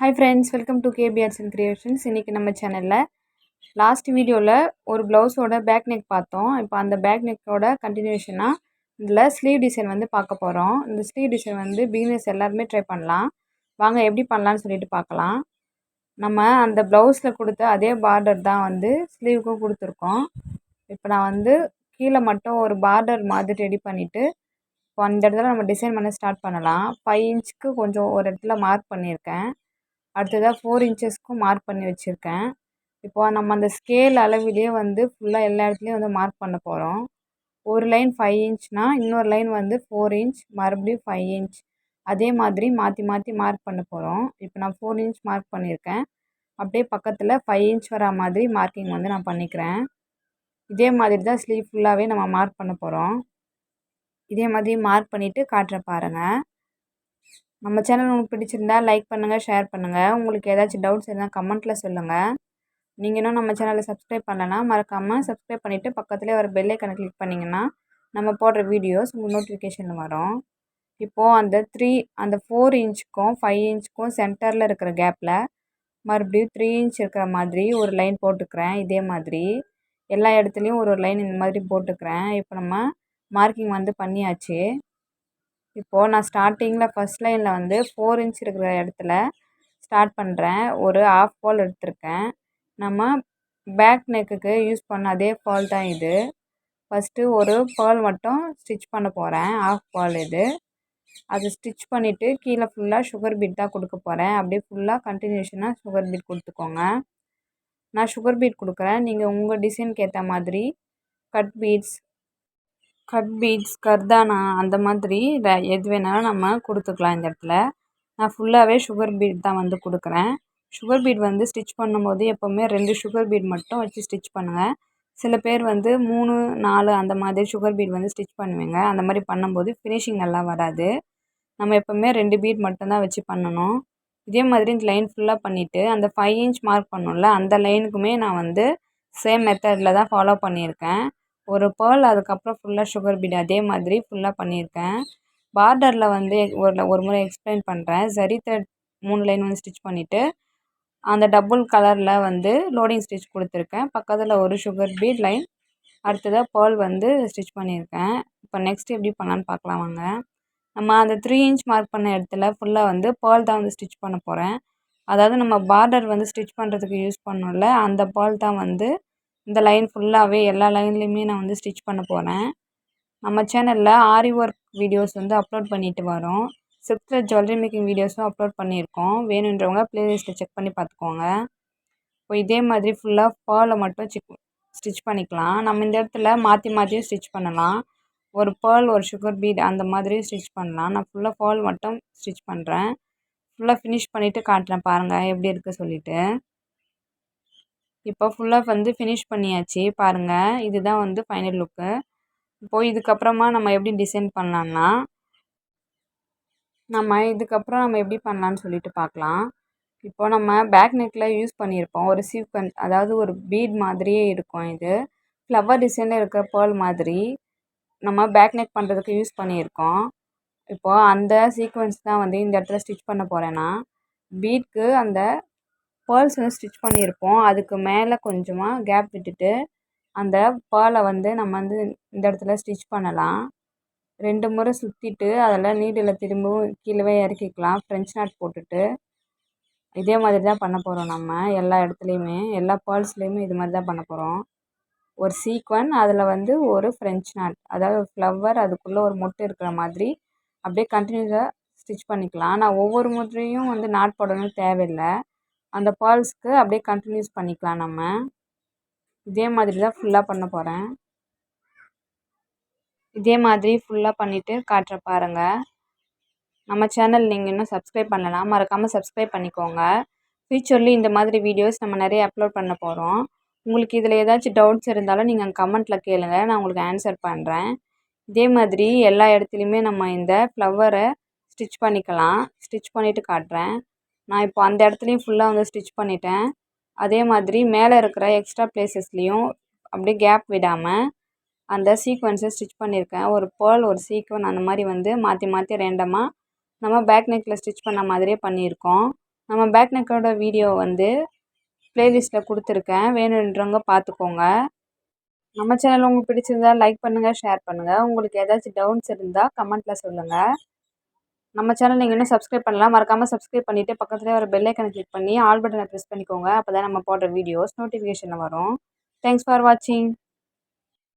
Hi friends, welcome to KBRs and Creations. இன்னைக்கு நம்ம சேனல்ல லாஸ்ட் வீடியோல ஒரு பிளவுஸோட பேக் நெக் பார்த்தோம். இப்போ அந்த பேக் நெக்கோட கண்டினியூஷனா இதுல ஸ்லீவ் டிசைன் வந்து பார்க்க போறோம். இந்த ஸ்லீவ் டிசைன் வந்து பிகினர்ஸ் எல்லாரும் ட்ரை பண்ணலாம். வாங்க எப்படி பண்ணலாம்னு சொல்லிட்டு பார்க்கலாம். நம்ம அந்த பிளவுஸ்ல கொடுத்த அதே பார்டர் தான் வந்து ஸ்லீவுக்கும் கொடுத்துருக்கோம். இப்போ நான் வந்து கீழே மட்டும் ஒரு பார்டர் மாதிரி ரெடி பண்ணிட்டு இப்போ அந்த இடத்துல நம்ம டிசைன் பண்ண ஸ்டார்ட் பண்ணலாம். 5 இன்ச்சுக்கு கொஞ்சம் ஒரு இடத்துல மார்க் பண்ணியிருக்கேன். அடுத்ததாக 4 இன்ச்சஸ்க்கும் மார்க் பண்ணி வச்சுருக்கேன். இப்போ நம்ம அந்த ஸ்கேல் அளவிலேயே வந்து ஃபுல்லாக எல்லா இடத்துலையும் வந்து மார்க் பண்ண போகிறோம். ஒரு லைன் 5 இன்ச்னா இன்னொரு லைன் வந்து 4 இன்ச் மறுபடியும் 5 இன்ச் அதே மாதிரி மாற்றி மாற்றி மார்க் பண்ண போகிறோம். இப்போ நான் 4 இன்ச் மார்க் பண்ணியிருக்கேன். அப்படியே பக்கத்தில் 5 இன்ச் வரா மாதிரி மார்க்கிங் வந்து நான் பண்ணிக்கிறேன். இதே மாதிரி தான் ஸ்லீவ் ஃபுல்லாகவே நம்ம மார்க் பண்ண போகிறோம். இதே மாதிரி மார்க் பண்ணிவிட்டு காட்டுற பாருங்கள். நம்ம சேனல் உங்களுக்கு பிடிச்சிருந்தா லைக் பண்ணுங்கள், ஷேர் பண்ணுங்கள். உங்களுக்கு ஏதாச்சும் டவுட்ஸ் இருந்தால் கமெண்ட்டில் சொல்லுங்கள். நீங்கள் இன்னும் நம்ம சேனலை சப்ஸ்கிரைப் பண்ணலைன்னா மறக்காமல் சப்ஸ்கிரைப் பண்ணிவிட்டு பக்கத்துலேயே ஒரு பெல் ஐக்கனை கிளிக் பண்ணிங்கன்னா நம்ம போடுற வீடியோஸ் உங்களுக்கு நோட்டிஃபிகேஷன் வரும். இப்போது அந்த 4 இன்ச்சுக்கும் 5 இன்ச்சுக்கும் சென்டரில் இருக்கிற கேப்பில் மறுபடியும் 3 இன்ச் இருக்கிற மாதிரி ஒரு லைன் போட்டுக்கிறேன். இதே மாதிரி எல்லா இடத்துலையும் ஒரு லைன் இந்த மாதிரி போட்டுக்கிறேன். இப்போ நம்ம மார்க்கிங் வந்து பண்ணியாச்சு. இப்போது நான் ஸ்டார்டிங்கில் ஃபஸ்ட் லைனில் வந்து 4 இன்ச் இருக்கிற இடத்துல ஸ்டார்ட் பண்ணுறேன். ஒரு ஆஃப் பால் எடுத்திருக்கேன். நம்ம பேக் நெக்குக்கு யூஸ் பண்ண அதே பால் தான் இது. ஃபஸ்ட்டு ஒரு பால் மட்டும் ஸ்டிச் பண்ண போகிறேன். ஆஃப் பால் இது. அது ஸ்டிச் பண்ணிவிட்டு கீழே ஃபுல்லாக சுகர் பீட் தான் கொடுக்க போகிறேன். அப்படியே ஃபுல்லாக கண்டினியூஷனாக சுகர் பீட் கொடுத்துக்கோங்க. நான் சுகர் பீட் கொடுக்குறேன். நீங்கள் உங்கள் டிசைனுக்கு ஏற்ற மாதிரி கட் பீட்ஸ் கர்தானா அந்த மாதிரி எது வேணாலும் நம்ம கொடுத்துக்கலாம். இந்த இடத்துல நான் ஃபுல்லாகவே சுகர் பீட் தான் வந்து கொடுக்குறேன். சுகர் பீட் வந்து ஸ்டிச் பண்ணும்போது எப்போவுமே 2 சுகர் பீட் மட்டும் வச்சு ஸ்டிச் பண்ணுங்கள். சில பேர் வந்து 3, 4 அந்த மாதிரி சுகர் பீட் வந்து ஸ்டிச் பண்ணுவீங்க. அந்த மாதிரி பண்ணும்போது ஃபினிஷிங் நல்லா வராது. நம்ம எப்போவுமே 2 பீட் மட்டும்தான் வச்சு பண்ணணும். இதே மாதிரி இந்த லைன் ஃபுல்லாக பண்ணிவிட்டு அந்த 5 இன்ச் மார்க் பண்ணோம்ல அந்த லைனுக்குமே நான் வந்து சேம் மெத்தடில் தான் ஃபாலோ பண்ணியிருக்கேன். ஒரு பேர்ல் அதுக்கப்புறம் ஃபுல்லாக சுகர் பீட் அதே மாதிரி ஃபுல்லாக பண்ணியிருக்கேன். பார்டரில் வந்து ஒரு முறை எக்ஸ்பிளைன் பண்ணுறேன். சரி த்ரெட் 3 லைன் வந்து ஸ்டிச் பண்ணிவிட்டு அந்த டபுள் கலரில் வந்து லோடிங் ஸ்டிச் கொடுத்துருக்கேன். பக்கத்தில் ஒரு சுகர் பீட் லைன் அடுத்ததாக பேர்ல் வந்து ஸ்டிச் பண்ணியிருக்கேன். இப்போ நெக்ஸ்ட் எப்படி பண்ணலான்னு பார்க்கலாம் வாங்க. நம்ம அந்த 3 இன்ச் மார்க் பண்ண இடத்துல ஃபுல்லாக வந்து பேர்ல் தான் வந்து ஸ்டிச் பண்ண போகிறேன். அதாவது நம்ம பார்டர் வந்து ஸ்டிச் பண்ணுறதுக்கு யூஸ் பண்ணோம்ல அந்த பேர்ல் தான் வந்து இந்த லைன் ஃபுல்லாகவே எல்லா லைன்லேயுமே நான் வந்து ஸ்டிச் பண்ண போகிறேன். நம்ம சேனலில் ஆரி ஒர்க் வீடியோஸ் வந்து அப்லோட் பண்ணிட்டு வரோம். சில்க் ஜுவல்லரி மேக்கிங் வீடியோஸும் அப்லோட் பண்ணியிருக்கோம். வேணுன்றவங்க ப்ளேலிஸ்ட்டை செக் பண்ணி பார்த்துக்கோங்க. இப்போ இதே மாதிரி ஃபுல்லாக பேர்லை மட்டும் ஸ்டிச் பண்ணிக்கலாம். நம்ம இந்த இடத்துல மாற்றி மாற்றியும் ஸ்டிச் பண்ணலாம். ஒரு பேர்ல் ஒரு சுகர் பீட் அந்த மாதிரி ஸ்டிச் பண்ணலாம். நான் ஃபுல்லாக பேர்ல் மட்டும் ஸ்டிச் பண்ணுறேன். ஃபுல்லாக ஃபினிஷ் பண்ணிவிட்டு காட்டுறேன் பாருங்கள் எப்படி இருக்குது சொல்லிவிட்டு. இப்போ ஃபுல்லாக வந்து ஃபினிஷ் பண்ணியாச்சு பாருங்கள். இதுதான் வந்து ஃபைனல் லுக்கு. இப்போது இதுக்கப்புறமா நம்ம எப்படி டிசைன் பண்ணலான்னா நம்ம எப்படி பண்ணலான்னு சொல்லிட்டு பார்க்கலாம். இப்போ நம்ம பேக் நெக்கில் யூஸ் பண்ணியிருப்போம் ஒரு சீக்வென்ஸ், அதாவது ஒரு பீட் மாதிரியே இருக்கும். இது ஃப்ளவர் டிசைனில் இருக்கிற பேர்ல் மாதிரி நம்ம பேக் நெக் பண்ணுறதுக்கு யூஸ் பண்ணியிருக்கோம். இப்போது அந்த சீக்வென்ஸ் தான் வந்து இந்த இடத்துல ஸ்டிச் பண்ண போகிறேன்னா பீட்க்கு அந்த பேர்ல்ஸ் வந்து ஸ்டிச் பண்ணியிருப்போம். அதுக்கு மேலே கொஞ்சமாக கேப் விட்டுட்டு அந்த பேர்லை வந்து நம்ம வந்து இந்த இடத்துல ஸ்டிச் பண்ணலாம். 2 முறை சுற்றிட்டு அதில் நீடில் திரும்பவும் கீழே இறக்கிக்கலாம். ஃப்ரெஞ்ச் நாட் போட்டுட்டு இதே மாதிரி தான் பண்ண போகிறோம். நம்ம எல்லா இடத்துலையுமே எல்லா பேர்ல்ஸ்லேயுமே இது மாதிரி தான் பண்ண போகிறோம். ஒரு சீக்வென்ஸ் அதில் வந்து ஒரு ஃப்ரெஞ்ச் நாட், அதாவது ஃப்ளவர் அதுக்குள்ளே ஒரு மொட்டு இருக்கிற மாதிரி அப்படியே கண்டினியூஸாக ஸ்டிச் பண்ணிக்கலாம். நான் ஒவ்வொரு முறையும் வந்து நாட் போடணும்னு தேவையில்லை. அந்த பேர்ல்ஸ்க்கு அப்படியே கண்டினியூஸ் பண்ணிக்கலாம். நம்ம இதே மாதிரி தான் ஃபுல்லாக பண்ண போகிறேன். இதே மாதிரி ஃபுல்லாக பண்ணிவிட்டு காட்டுற பாருங்கள். நம்ம சேனல் நீங்கள் இன்னும் சப்ஸ்கிரைப் பண்ணலைன்னா மறக்காமல் சப்ஸ்கிரைப் பண்ணிக்கோங்க. ஃப்யூச்சர்லி இந்த மாதிரி வீடியோஸ் நம்ம நிறைய அப்லோட் பண்ண போகிறோம். உங்களுக்கு இதில் ஏதாச்சும் டவுட்ஸ் இருந்தாலும் நீங்கள் கமெண்ட்டில் கேளுங்க, நான் உங்களுக்கு ஆன்சர் பண்ணுறேன். இதே மாதிரி எல்லா இடத்துலையுமே நம்ம இந்த ஃப்ளவரை ஸ்டிச் பண்ணிக்கலாம். ஸ்டிச் பண்ணிவிட்டு காட்டுறேன். நான் இப்போ அந்த இடத்துலையும் ஃபுல்லாக வந்து ஸ்டிச் பண்ணிட்டேன். அதே மாதிரி மேலே இருக்கிற எக்ஸ்ட்ரா பிளேசஸ்லேயும் அப்படியே கேப் விடாமல் அந்த சீக்வென்ஸை ஸ்டிச் பண்ணியிருக்கேன். ஒரு பேர்ல் ஒரு சீக்வென்ஸ் அந்த மாதிரி வந்து மாற்றி மாற்றி ரேண்டமாக நம்ம பேக் நெக்கில் ஸ்டிச் பண்ண மாதிரியே பண்ணியிருக்கோம். நம்ம பேக் நெக்கோட வீடியோ வந்து ப்ளேலிஸ்ட்டில் கொடுத்துருக்கேன், வேணுன்றவங்க பார்த்துக்கோங்க. நம்ம சேனல் உங்களுக்கு பிடிச்சிருந்தா லைக் பண்ணுங்கள், ஷேர் பண்ணுங்கள். உங்களுக்கு ஏதாச்சும் டவுட்ஸ் இருந்தால் கமெண்ட்டில் சொல்லுங்கள். நம்ம சேனல் நீங்கள் இன்னும் சப்ஸ்கிரைப் பண்ணலாம், மறக்காமல் சப்ஸ்கிரைப் பண்ணிவிட்டு பக்கத்துலேயே ஒரு பெல் ஐக்கனை கிளிக் பண்ணி ஆல் பட்டனை ப்ரெஸ் பண்ணிக்கோங்க. அப்போ தான் நம்ம போடுற வீடியோஸ் நோட்டிஃபிகேஷனில் வரும். தேங்க்ஸ் ஃபார் வாட்சிங்.